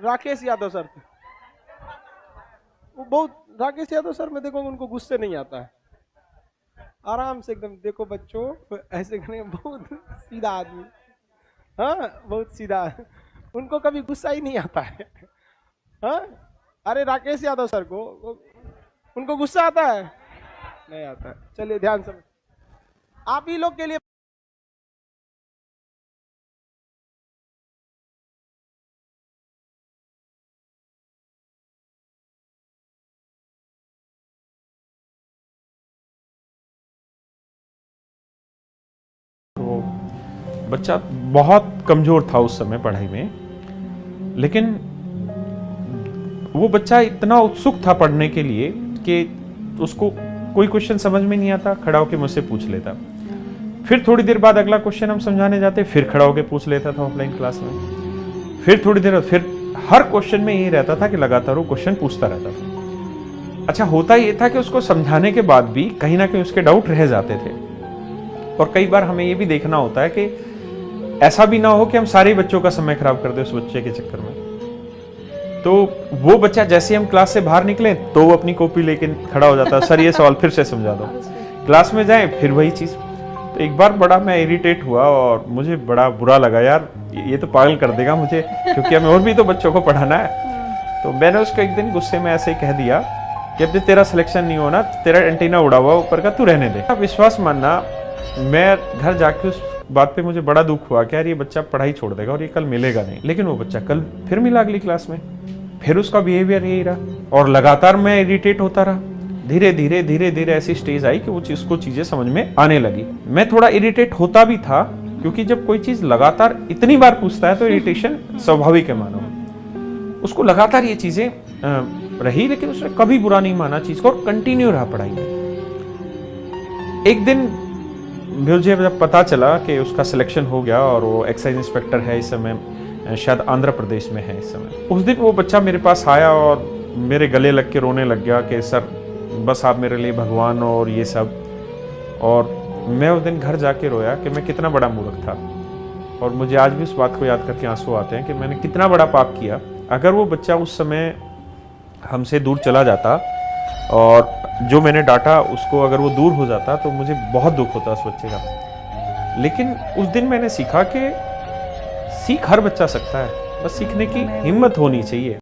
Rakesh Yadav sir थे। वो बहुत, राकेश यादव सर में देखो उनको गुस्से नहीं आता है, आराम से एकदम, देखो बच्चों ऐसे करेंगे, बहुत सीधा आदमी। हाँ, बहुत सीधा, उनको कभी गुस्सा ही नहीं आता है। हाँ, अरे राकेश यादव सर को, उनको गुस्सा आता है? नहीं आता है। चलिए ध्यान से, आप ही लोग के लिए तो बच्चा बहुत कमजोर था उस समय पढ़ाई में, लेकिन वो बच्चा इतना उत्सुक था पढ़ने के लिए कि उसको कोई क्वेश्चन समझ में नहीं आता, खड़ा होकर मुझसे पूछ लेता। फिर थोड़ी देर बाद अगला क्वेश्चन हम समझाने जाते, फिर खड़ा होकर पूछ लेता था ऑफलाइन क्लास में। फिर थोड़ी देर, फिर हर क्वेश्चन में यही रहता था कि लगातार वो क्वेश्चन पूछता रहता था। अच्छा, होता ये था कि उसको समझाने के बाद भी कहीं ना कहीं उसके डाउट रह जाते थे, और कई बार हमें ये भी देखना होता है कि ऐसा भी ना हो कि हम सारे बच्चों का समय खराब कर दे उस बच्चे के चक्कर में। तो वो बच्चा जैसे हम क्लास से बाहर निकले तो वो अपनी कॉपी लेके खड़ा हो जाता, सर ये सवाल फिर से समझा दो। क्लास में जाए फिर वही चीज। तो एक बार बड़ा मैं इरिटेट हुआ और मुझे बड़ा बुरा लगा, यार ये तो पागल कर देगा मुझे, क्योंकि हमें और भी तो बच्चों को पढ़ाना है। तो मैंने उसको एक दिन गुस्से में ऐसे ही कह दिया कि अब तेरा सिलेक्शन नहीं होना, तेरा एंटीना उड़ा हुआ ऊपर का, तू रहने दे। आप विश्वास मानना, मैं घर जाके उस बात पे मुझे बड़ा दुख हुआ कि यार ये बच्चा पढ़ाई छोड़ देगा और ये कल मिलेगा नहीं। लेकिन वो बच्चा कल फिर मिला अगली क्लास में, फिर उसका बिहेवियर यही रहा और लगातार मैं इरिटेट होता रहा। धीरे धीरे धीरे धीरे ऐसी स्टेज आई कि वो चीज को चीजें समझ में आने लगी। मैं थोड़ा इरिटेट होता भी था, क्योंकि जब कोई चीज लगातार इतनी बार पूछता है तो इरिटेशन स्वाभाविक है मानो। उसको लगातार ये चीजें रही, लेकिन उसने कभी बुरा नहीं माना चीज को और कंटिन्यू रहा पढ़ाई में। एक दिन मुझे जब पता चला कि उसका सिलेक्शन हो गया और वो एक्साइज इंस्पेक्टर है इस समय, शायद आंध्र प्रदेश में है इस समय, उस दिन वो बच्चा मेरे पास आया और मेरे गले लग के रोने लग गया कि सर बस आप मेरे लिए भगवान और ये सब। और मैं उस दिन घर जाके रोया कि मैं कितना बड़ा मूर्ख था, और मुझे आज भी उस बात को याद करके आंसू आते हैं कि मैंने कितना बड़ा पाप किया। अगर वो बच्चा उस समय हमसे दूर चला जाता और जो मैंने डांटा उसको अगर वो दूर हो जाता तो मुझे बहुत दुख होता उस बच्चे का। लेकिन उस दिन मैंने सीखा कि सीख हर बच्चा सकता है, बस सीखने की हिम्मत होनी चाहिए।